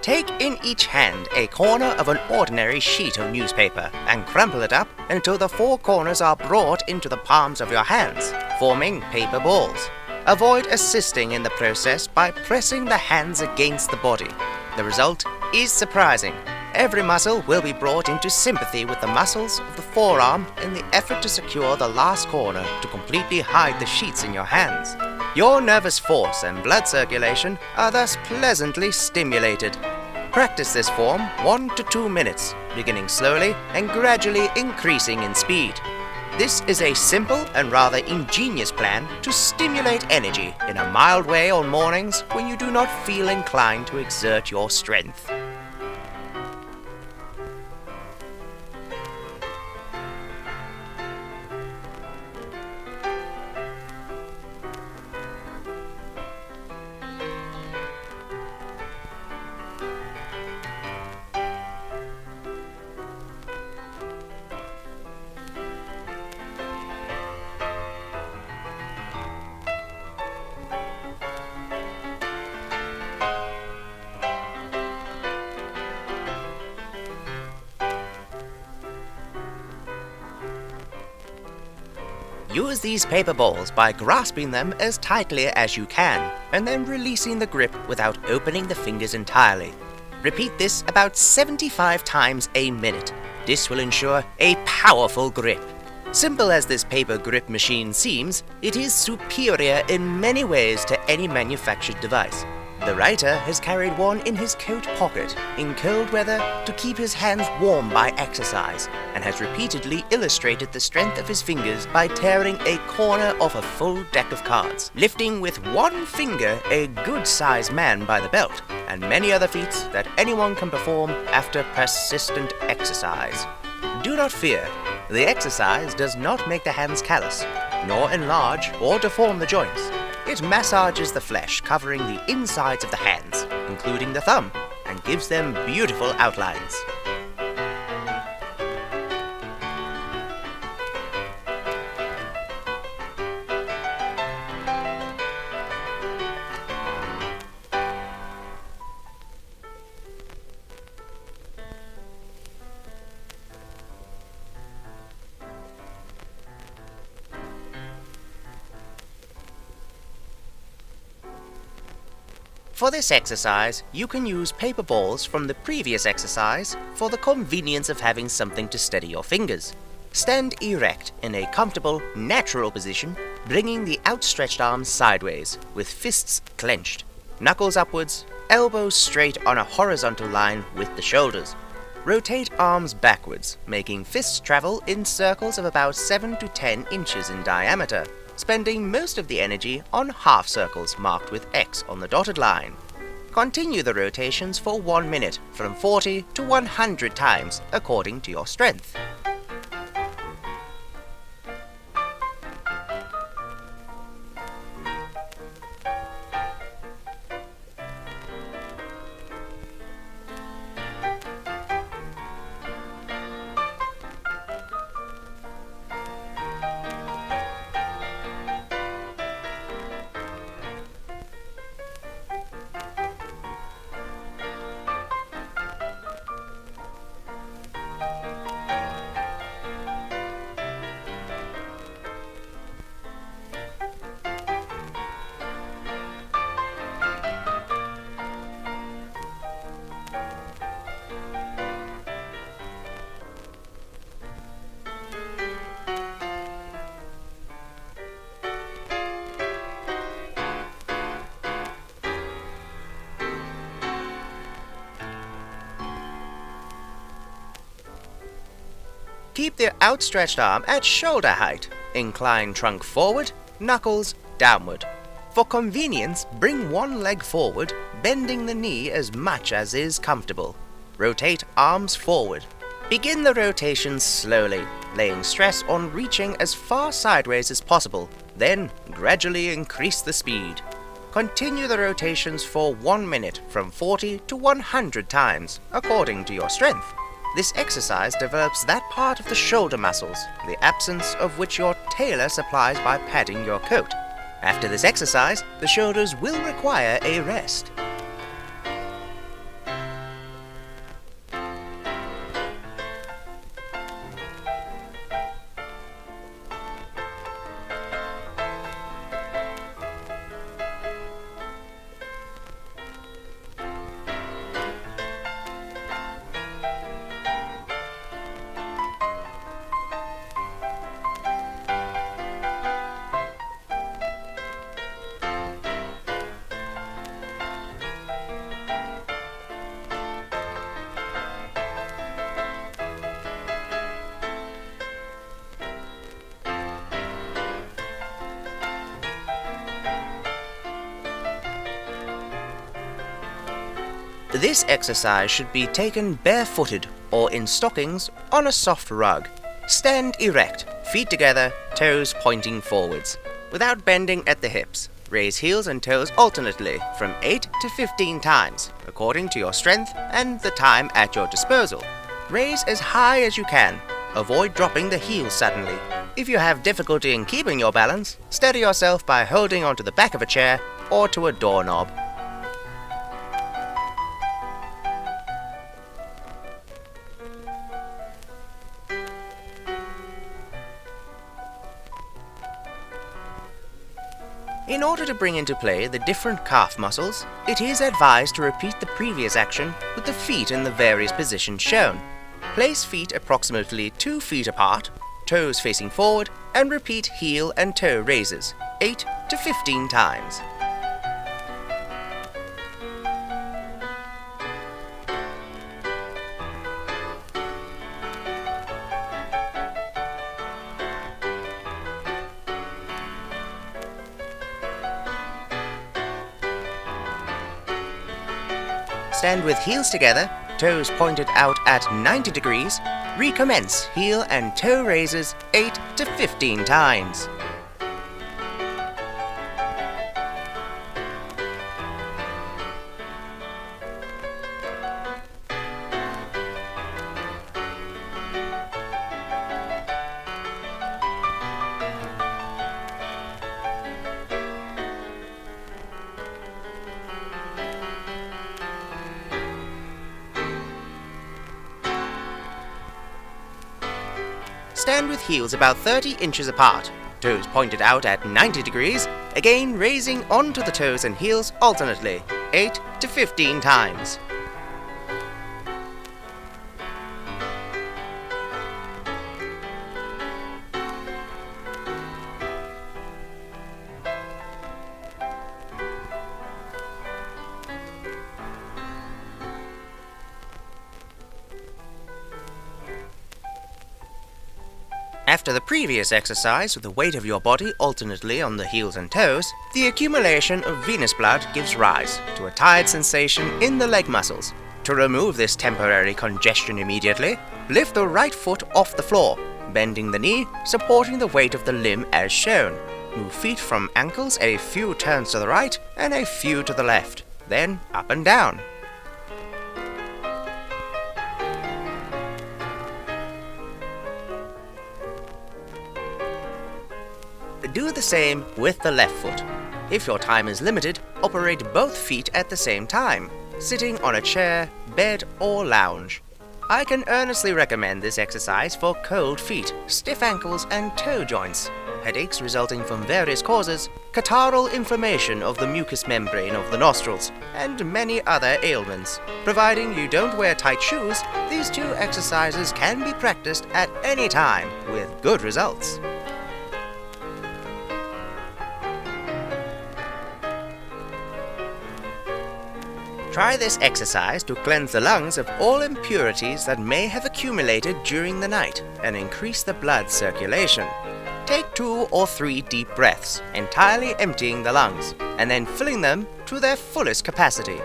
Take in each hand a corner of an ordinary sheet of newspaper and crumple it up until the four corners are brought into the palms of your hands, forming paper balls. Avoid assisting in the process by pressing the hands against the body. The result is surprising. Every muscle will be brought into sympathy with the muscles of the forearm in the effort to secure the last corner to completely hide the sheets in your hands. Your nervous force and blood circulation are thus pleasantly stimulated. Practice this form 1 to 2 minutes, beginning slowly and gradually increasing in speed. This is a simple and rather ingenious plan to stimulate energy in a mild way on mornings when you do not feel inclined to exert your strength. Use these paper balls by grasping them as tightly as you can, and then releasing the grip without opening the fingers entirely. Repeat this about 75 times a minute. This will ensure a powerful grip. Simple as this paper grip machine seems, it is superior in many ways to any manufactured device. The writer has carried one in his coat pocket in cold weather to keep his hands warm by exercise, and has repeatedly illustrated the strength of his fingers by tearing a corner off a full deck of cards, lifting with one finger a good-sized man by the belt, and many other feats that anyone can perform after persistent exercise. Do not fear, the exercise does not make the hands callous, nor enlarge or deform the joints. It massages the flesh covering the insides of the hands, including the thumb, and gives them beautiful outlines. For this exercise, you can use paper balls from the previous exercise for the convenience of having something to steady your fingers. Stand erect in a comfortable, natural position, bringing the outstretched arms sideways, with fists clenched, knuckles upwards, elbows straight on a horizontal line with the shoulders. Rotate arms backwards, making fists travel in circles of about 7 to 10 inches in diameter, spending most of the energy on half circles marked with X on the dotted line. Continue the rotations for 1 minute, from 40 to 100 times, according to your strength. Keep the outstretched arm at shoulder height. Incline trunk forward, knuckles downward. For convenience, bring one leg forward, bending the knee as much as is comfortable. Rotate arms forward. Begin the rotation slowly, laying stress on reaching as far sideways as possible, then gradually increase the speed. Continue the rotations for 1 minute, from 40 to 100 times, according to your strength. This exercise develops that part of the shoulder muscles, the absence of which your tailor supplies by padding your coat. After this exercise, the shoulders will require a rest. This exercise should be taken barefooted or in stockings on a soft rug. Stand erect, feet together, toes pointing forwards. Without bending at the hips, raise heels and toes alternately from 8 to 15 times, according to your strength and the time at your disposal. Raise as high as you can. Avoid dropping the heels suddenly. If you have difficulty in keeping your balance, steady yourself by holding onto the back of a chair or to a doorknob. In order to bring into play the different calf muscles, it is advised to repeat the previous action with the feet in the various positions shown. Place feet approximately 2 feet apart, toes facing forward, and repeat heel and toe raises 8 to 15 times. Stand with heels together, toes pointed out at 90 degrees. Recommence heel and toe raises 8 to 15 times. Stand with heels about 30 inches apart, toes pointed out at 90 degrees, again raising onto the toes and heels alternately, 8 to 15 times. After the previous exercise with the weight of your body alternately on the heels and toes, the accumulation of venous blood gives rise to a tired sensation in the leg muscles. To remove this temporary congestion immediately, lift the right foot off the floor, bending the knee, supporting the weight of the limb as shown. Move feet from ankles a few turns to the right and a few to the left, then up and down. Do the same with the left foot. If your time is limited, operate both feet at the same time, sitting on a chair, bed, or lounge. I can earnestly recommend this exercise for cold feet, stiff ankles, and toe joints, headaches resulting from various causes, catarrhal inflammation of the mucous membrane of the nostrils, and many other ailments. Providing you don't wear tight shoes, these two exercises can be practiced at any time with good results. Try this exercise to cleanse the lungs of all impurities that may have accumulated during the night and increase the blood circulation. Take 2 or 3 deep breaths, entirely emptying the lungs, and then filling them to their fullest capacity.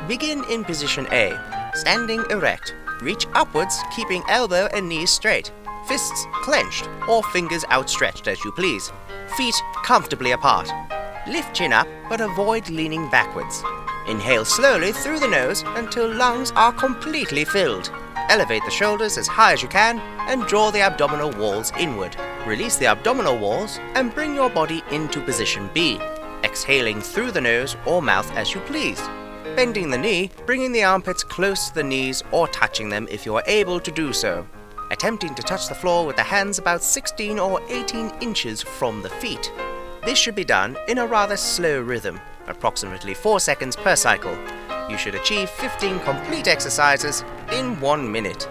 Begin in position A, standing erect. Reach upwards, keeping elbow and knees straight, fists clenched or fingers outstretched as you please, feet comfortably apart. Lift chin up, but avoid leaning backwards. Inhale slowly through the nose until lungs are completely filled. Elevate the shoulders as high as you can and draw the abdominal walls inward. Release the abdominal walls and bring your body into position B, exhaling through the nose or mouth as you please. Bending the knee, bringing the armpits close to the knees or touching them if you are able to do so. Attempting to touch the floor with the hands about 16 or 18 inches from the feet. This should be done in a rather slow rhythm, approximately 4 seconds per cycle. You should achieve 15 complete exercises in 1 minute.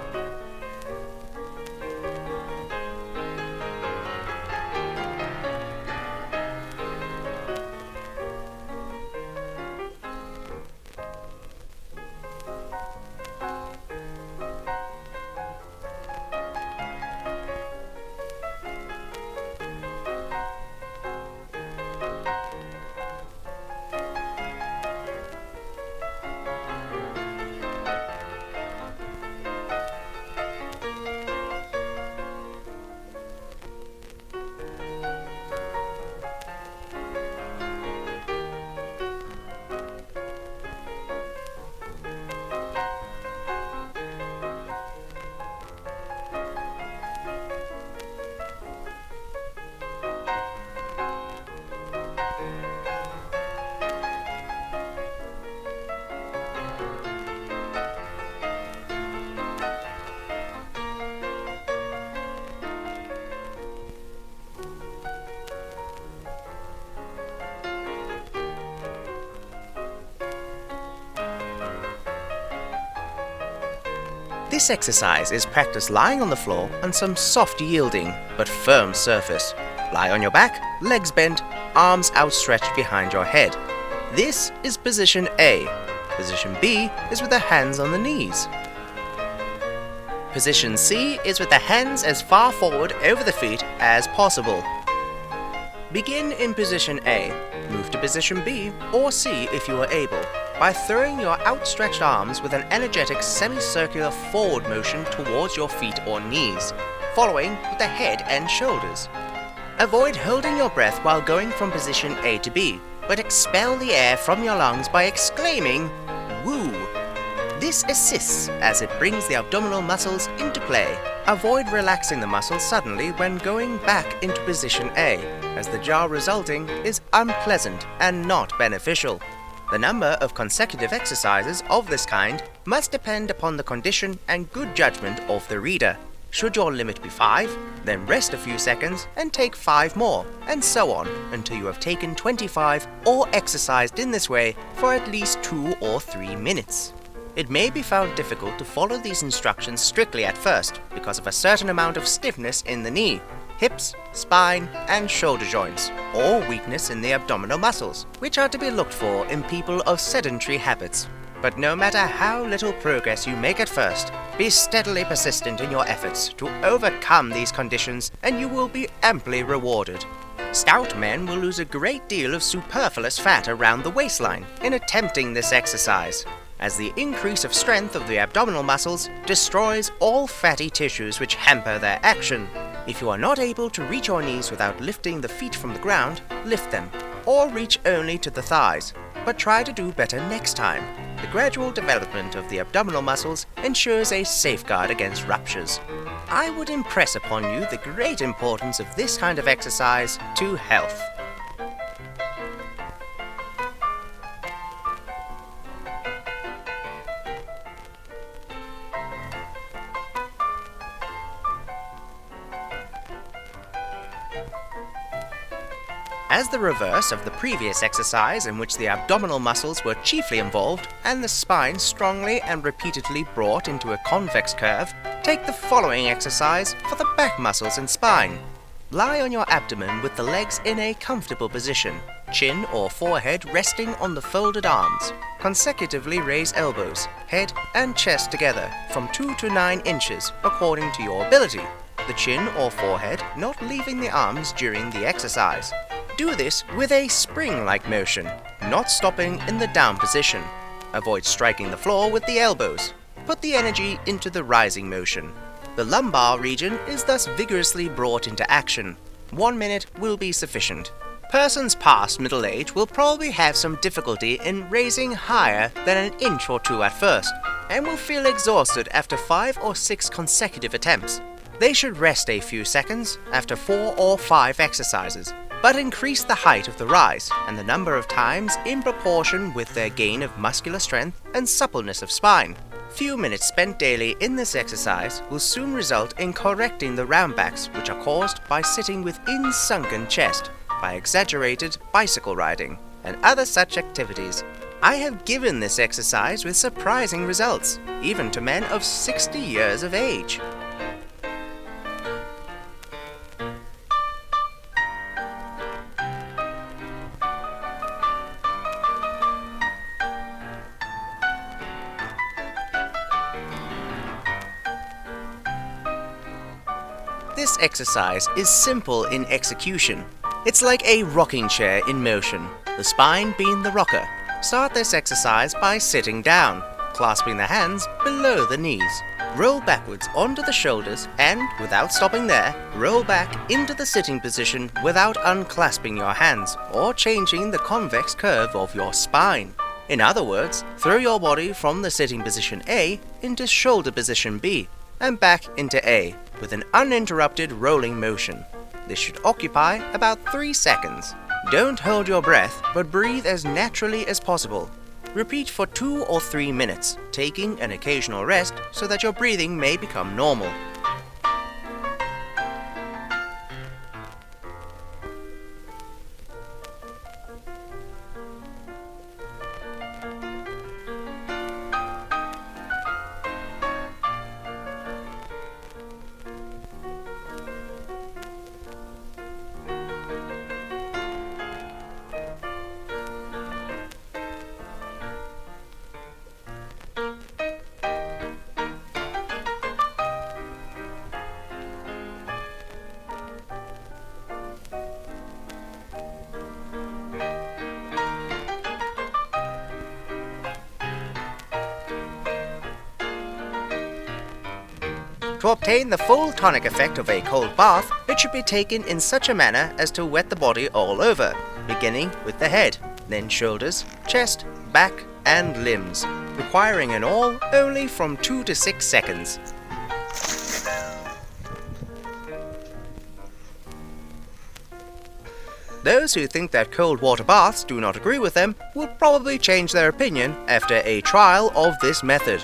This exercise is practiced lying on the floor on some soft yielding but firm surface. Lie on your back, legs bent, arms outstretched behind your head. This is position A. Position B is with the hands on the knees. Position C is with the hands as far forward over the feet as possible. Begin in position A, move to position B or C if you are able, by throwing your outstretched arms with an energetic semicircular forward motion towards your feet or knees, following with the head and shoulders. Avoid holding your breath while going from position A to B, but expel the air from your lungs by exclaiming, "Woo!" This assists as it brings the abdominal muscles into play. Avoid relaxing the muscles suddenly when going back into position A, as the jar resulting is unpleasant and not beneficial. The number of consecutive exercises of this kind must depend upon the condition and good judgment of the reader. Should your limit be 5, then rest a few seconds and take 5 more, and so on until you have taken 25 or exercised in this way for at least 2 or 3 minutes. It may be found difficult to follow these instructions strictly at first because of a certain amount of stiffness in the knee, hips, spine, and shoulder joints, or weakness in the abdominal muscles, which are to be looked for in people of sedentary habits. But no matter how little progress you make at first, be steadily persistent in your efforts to overcome these conditions and you will be amply rewarded. Stout men will lose a great deal of superfluous fat around the waistline in attempting this exercise, as the increase of strength of the abdominal muscles destroys all fatty tissues which hamper their action. If you are not able to reach your knees without lifting the feet from the ground, lift them, or reach only to the thighs, but try to do better next time. The gradual development of the abdominal muscles ensures a safeguard against ruptures. I would impress upon you the great importance of this kind of exercise to health. As the reverse of the previous exercise in which the abdominal muscles were chiefly involved and the spine strongly and repeatedly brought into a convex curve, take the following exercise for the back muscles and spine. Lie on your abdomen with the legs in a comfortable position, chin or forehead resting on the folded arms. Consecutively raise elbows, head and chest together from 2 to 9 inches according to your ability, the chin or forehead not leaving the arms during the exercise. Do this with a spring-like motion, not stopping in the down position. Avoid striking the floor with the elbows. Put the energy into the rising motion. The lumbar region is thus vigorously brought into action. 1 minute will be sufficient. Persons past middle age will probably have some difficulty in raising higher than an inch or 2 at first, and will feel exhausted after 5 or 6 consecutive attempts. They should rest a few seconds after 4 or 5 exercises, but increase the height of the rise and the number of times in proportion with their gain of muscular strength and suppleness of spine. Few minutes spent daily in this exercise will soon result in correcting the roundbacks which are caused by sitting with in-sunken chest, by exaggerated bicycle riding, and other such activities. I have given this exercise with surprising results, even to men of 60 years of age. This exercise is simple in execution. It's like a rocking chair in motion, the spine being the rocker. Start this exercise by sitting down, clasping the hands below the knees. Roll backwards onto the shoulders and, without stopping there, roll back into the sitting position without unclasping your hands or changing the convex curve of your spine. In other words, throw your body from the sitting position A into shoulder position B and back into A with an uninterrupted rolling motion. This should occupy about 3 seconds. Don't hold your breath, but breathe as naturally as possible. Repeat for 2 or 3 minutes, taking an occasional rest so that your breathing may become normal. To obtain the full tonic effect of a cold bath, it should be taken in such a manner as to wet the body all over, beginning with the head, then shoulders, chest, back, and limbs, requiring in all only from 2 to 6 seconds. Those who think that cold water baths do not agree with them will probably change their opinion after a trial of this method.